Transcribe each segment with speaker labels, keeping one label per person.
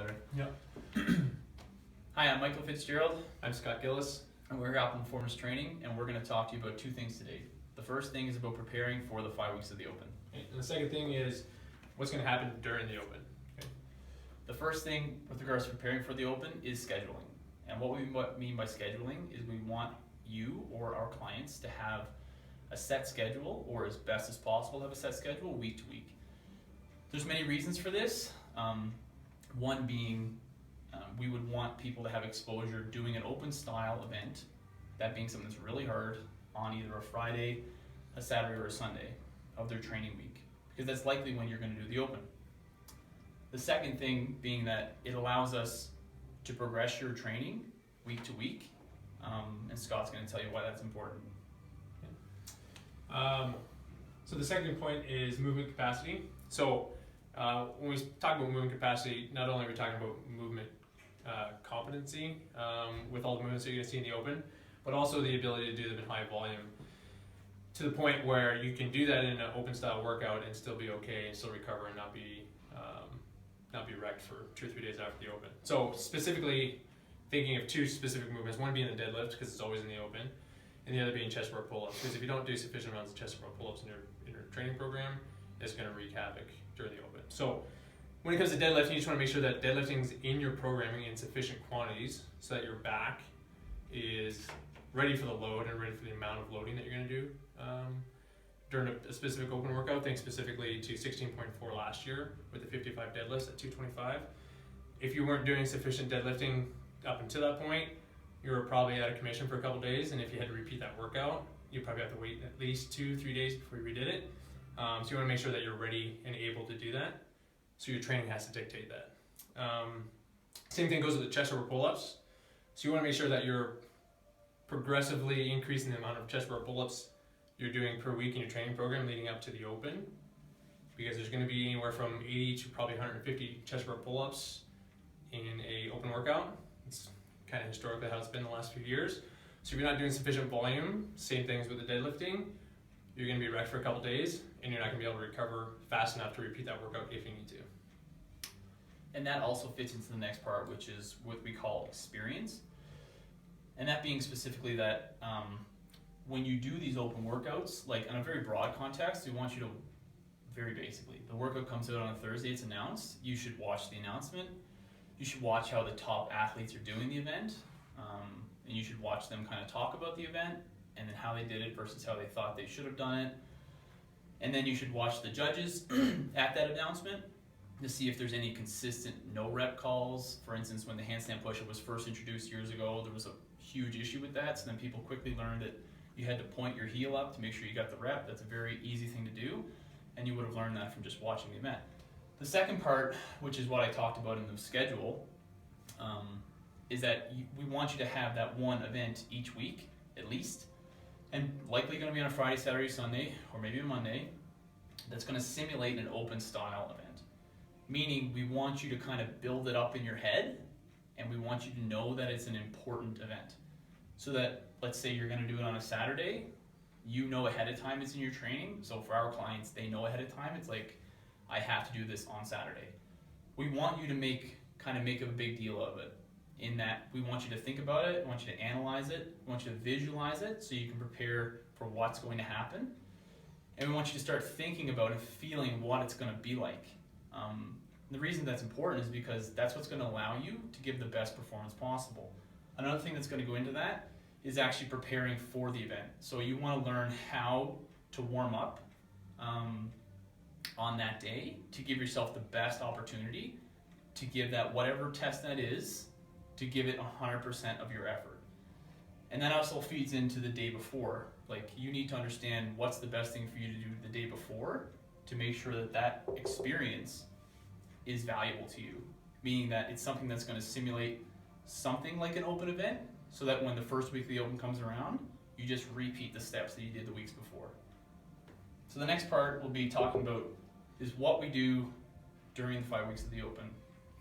Speaker 1: better.
Speaker 2: Yeah.
Speaker 1: Hi, I'm Michael Fitzgerald,
Speaker 2: I'm Scott Gillis.
Speaker 1: and we're here at Optimum Performance Training, and we're going to talk to you about two things today. The first thing is about preparing for the 5 weeks of the Open.
Speaker 2: And the second thing is what's going to happen during the Open. Okay.
Speaker 1: The first thing with regards to preparing for the Open is scheduling. And what we mean by scheduling is we want you or our clients to have a set schedule, or as best as possible have a set schedule week to week. There's many reasons for this. One being we would want people to have exposure doing an open style event, that being something that's really hard on either a Friday, a Saturday, or a Sunday of their training week, because that's likely when you're going to do the Open. The second thing being that it allows us to progress your training week to week, and Scott's going to tell you why that's important.
Speaker 2: So the second point is movement capacity. So when we talk about movement capacity, not only are we talking about movement competency with all the movements that you're going to see in the Open, but also the ability to do them in high volume to the point where you can do that in an open style workout and still be okay and still recover and not be wrecked for 2 or 3 days after the Open. So specifically thinking of two specific movements, one being the deadlift because it's always in the Open, and the other being chest bar pull-ups, because if you don't do sufficient amounts of chest bar pull-ups in your training program, it's going to wreak havoc during the Open. So when it comes to deadlifting, you just want to make sure that deadlifting is in your programming in sufficient quantities so that your back is ready for the load and ready for the amount of loading that you're going to do during a specific Open workout. Think specifically to 16.4 last year with the 55 deadlifts at 225. If you weren't doing sufficient deadlifting up until that point, you were probably out of commission for a couple days, and if you had to repeat that workout, you probably have to wait at least 2-3 days before you redid it. So you want to make sure that you're ready and able to do that. So your training has to dictate that. Same thing goes with the chest over pull-ups. So you want to make sure that you're progressively increasing the amount of chest over pull-ups you're doing per week in your training program leading up to the Open, because there's going to be anywhere from 80 to probably 150 chest over pull-ups in a Open workout. It's kind of historically how it's been the last few years. So if you're not doing sufficient volume, same things with the deadlifting, you're going to be wrecked for a couple days and you're not going to be able to recover fast enough to repeat that workout if you need to.
Speaker 1: And that also fits into the next part, which is what we call experience. And that being specifically that when you do these Open workouts, like in a very broad context, we want you to, very basically, the workout comes out on a Thursday, it's announced, you should watch the announcement, you should watch how the top athletes are doing the event, and you should watch them kind of talk about the event, and then how they did it versus how they thought they should have done it. And then you should watch the judges at that announcement to see if there's any consistent no rep calls. For instance, when the handstand push-up was first introduced years ago, there was a huge issue with that, so then people quickly learned that you had to point your heel up to make sure you got the rep. That's a very easy thing to do, and you would have learned that from just watching the event. The second part, which is what I talked about in the schedule, is that we want you to have that one event each week, at least, and likely going to be on a Friday, Saturday, Sunday, or maybe a Monday, that's going to simulate an Open style event. Meaning we want you to kind of build it up in your head, and we want you to know that it's an important event. So that, let's say you're going to do it on a Saturday, you know ahead of time it's in your training. So for our clients, they know ahead of time, it's like, I have to do this on Saturday. We want you to make a big deal of it, in that we want you to think about it, we want you to analyze it, we want you to visualize it so you can prepare for what's going to happen. And we want you to start thinking about and feeling what it's going to be like. The reason that's important is because that's what's going to allow you to give the best performance possible. Another thing that's going to go into that is actually preparing for the event. So you want to learn how to warm up on that day to give yourself the best opportunity to give that whatever test that is, to give it 100% of your effort. And that also feeds into the day before. Like, you need to understand what's the best thing for you to do the day before to make sure that that experience is valuable to you, meaning that it's something that's going to simulate something like an Open event, so that when the first week of the Open comes around, you just repeat the steps that you did the weeks before. So the next part we'll be talking about is what we do during the 5 weeks of the Open.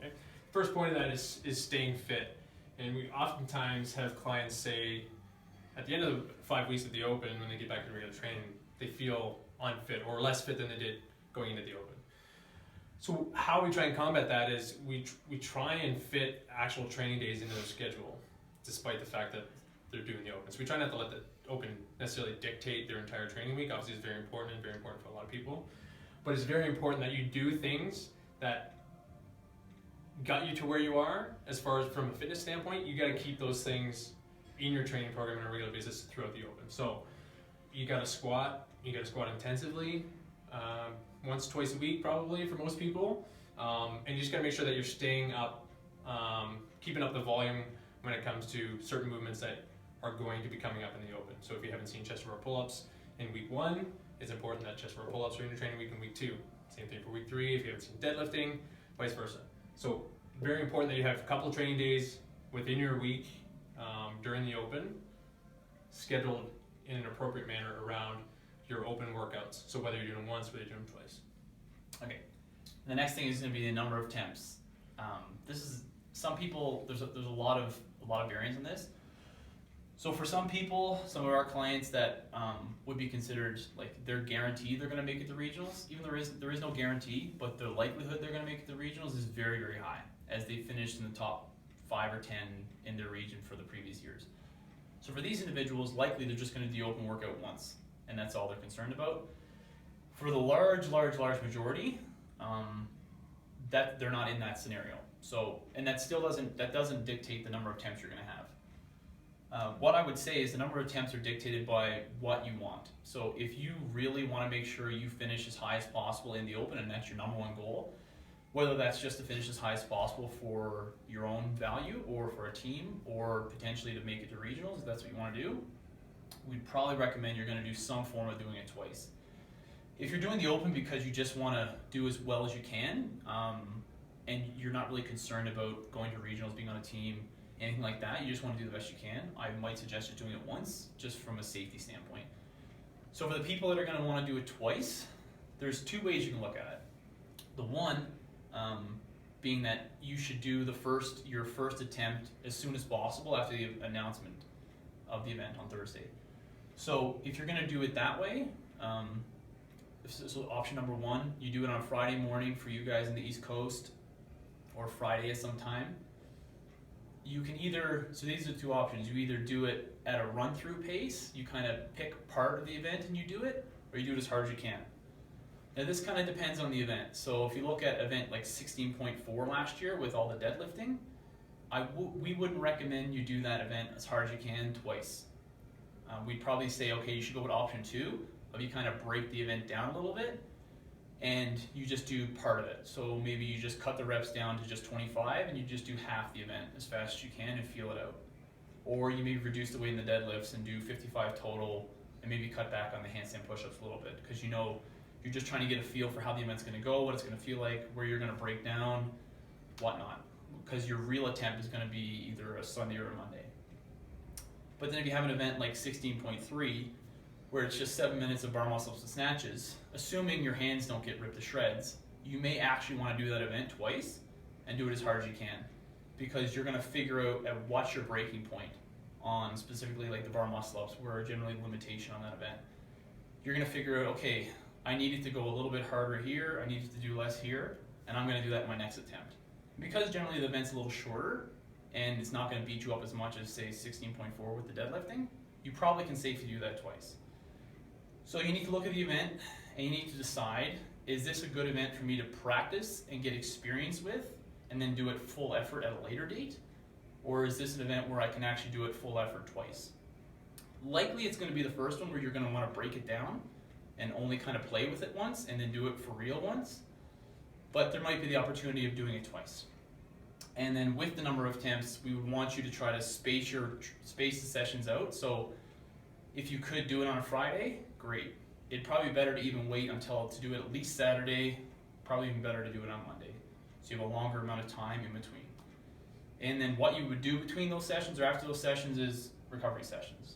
Speaker 2: Okay. First point of that is staying fit. And we oftentimes have clients say, at the end of the 5 weeks of the Open, when they get back to regular training, they feel unfit or less fit than they did going into the Open. So how we try and combat that is we try and fit actual training days into their schedule, despite the fact that they're doing the open. So we try not to let the open necessarily dictate their entire training week. Obviously, it's very important and very important for a lot of people. But it's very important that you do things that got you to where you are. As far as from a fitness standpoint, you got to keep those things in your training program on a regular basis throughout the open. So you got to squat. You got to squat intensively. Once, twice a week probably for most people, and you just got to make sure that you're staying up, keeping up the volume when it comes to certain movements that are going to be coming up in the open. So if you haven't seen chest row pull-ups in week 1, it's important that chest row pull-ups are in your training week in week 2. Same thing for week 3 if you haven't seen deadlifting, vice versa. So very important that you have a couple of training days within your week during the open, scheduled in an appropriate manner around your open workouts. So whether you're doing them once, whether you're doing them twice.
Speaker 1: Okay. The next thing is going to be the number of temps. This is some people. There's a lot of variance in this. So for some people, some of our clients that would be considered like they're guaranteed they're going to make it to regionals. Even there is no guarantee, but the likelihood they're going to make it to regionals is very, very high, as they finished in the top 5 or 10 in their region for the previous years. So for these individuals, likely they're just going to do the open workout once, and that's all they're concerned about. For the large majority, that they're not in that scenario. So, and that still doesn't dictate the number of temps you're going to have. What I would say is the number of temps are dictated by what you want. So if you really want to make sure you finish as high as possible in the open, and that's your number one goal, whether that's just to finish as high as possible for your own value or for a team or potentially to make it to regionals, if that's what you want to do, we'd probably recommend you're going to do some form of doing it twice. If you're doing the open because you just want to do as well as you can, and you're not really concerned about going to regionals, being on a team, anything like that, you just want to do the best you can, I might suggest just doing it once, just from a safety standpoint. So for the people that are going to want to do it twice, there's 2 ways you can look at it. The one being that you should do your first attempt as soon as possible after the announcement of the event on Thursday. So if you're going to do it that way, so option number 1, you do it on a Friday morning for you guys in the East Coast, or Friday at some time. You can either, so these are 2 options, you either do it at a run-through pace, you kind of pick part of the event and you do it, or you do it as hard as you can. Now this kind of depends on the event. So if you look at event like 16.4 last year with all the deadlifting, we wouldn't recommend you do that event as hard as you can twice. We'd probably say, okay, you should go with option 2, of you kind of break the event down a little bit, and you just do part of it. So maybe you just cut the reps down to just 25, and you just do half the event as fast as you can and feel it out. Or you maybe reduce the weight in the deadlifts and do 55 total, and maybe cut back on the handstand push-ups a little bit, because you know you're just trying to get a feel for how the event's going to go, what it's going to feel like, where you're going to break down, whatnot. Because your real attempt is going to be either a Sunday or a Monday. But then if you have an event like 16.3, where it's just 7 minutes of bar muscle-ups and snatches, assuming your hands don't get ripped to shreds, you may actually want to do that event twice and do it as hard as you can, because you're going to figure out at what's your breaking point on specifically like the bar muscle-ups, where generally the limitation on that event. You're going to figure out, okay, I needed to go a little bit harder here, I needed to do less here, and I'm going to do that in my next attempt. Because generally the event's a little shorter, and it's not going to beat you up as much as, say, 16.4 with the deadlifting, you probably can safely do that twice. So you need to look at the event, and you need to decide, is this a good event for me to practice and get experience with, and then do it full effort at a later date? Or is this an event where I can actually do it full effort twice? Likely it's going to be the first one, where you're going to want to break it down and only kind of play with it once, and then do it for real once. But there might be the opportunity of doing it twice. And then with the number of attempts, we would want you to try to space the sessions out. So if you could do it on a Friday, great. It'd probably be better to even wait to do it at least Saturday, probably even better to do it on Monday. So you have a longer amount of time in between. And then what you would do between those sessions or after those sessions is recovery sessions.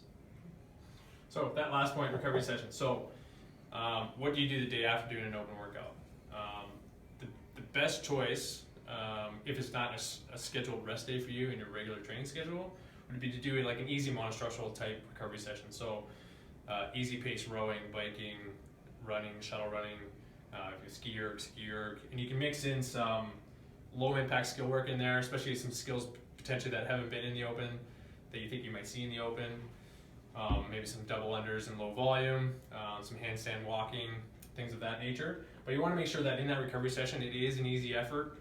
Speaker 2: So that last point, recovery session. So what do you do the day after doing an open workout? The best choice, if it's not a scheduled rest day for you in your regular training schedule, would be to do like an easy monostructural type recovery session. So easy pace rowing, biking, running, shuttle running, if you ski erg, and you can mix in some low impact skill work in there, especially some skills potentially that haven't been in the open that you think you might see in the open. Maybe some double unders and low volume, some handstand walking, things of that nature. But you want to make sure that in that recovery session, it is an easy effort.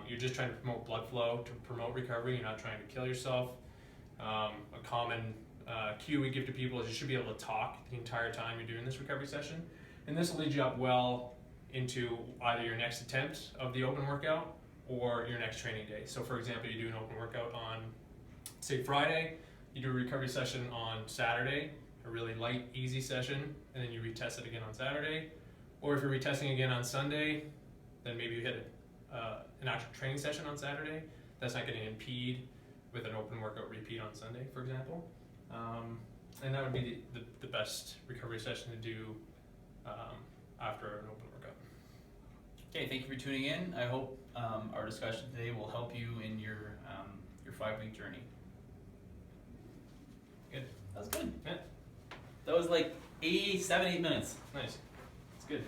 Speaker 2: You're just trying to promote blood flow, to promote recovery. You're not trying to kill yourself. A common cue we give to people is you should be able to talk the entire time you're doing this recovery session. And this will lead you up well into either your next attempt of the open workout or your next training day. So for example, you do an open workout on, say, Friday, you do a recovery session on Saturday, a really light, easy session, and then you retest it again on Saturday. Or if you're retesting again on Sunday, then maybe you hit an actual training session on Saturday. That's not going to impede with an open workout repeat on Sunday, for example. And that would be the best recovery session to do after an open workout.
Speaker 1: Okay, thank you for tuning in. I hope our discussion today will help you in your 5-week journey.
Speaker 2: Good.
Speaker 1: That was good.
Speaker 2: Yeah.
Speaker 1: That was like 8 minutes.
Speaker 2: Nice.
Speaker 1: It's good.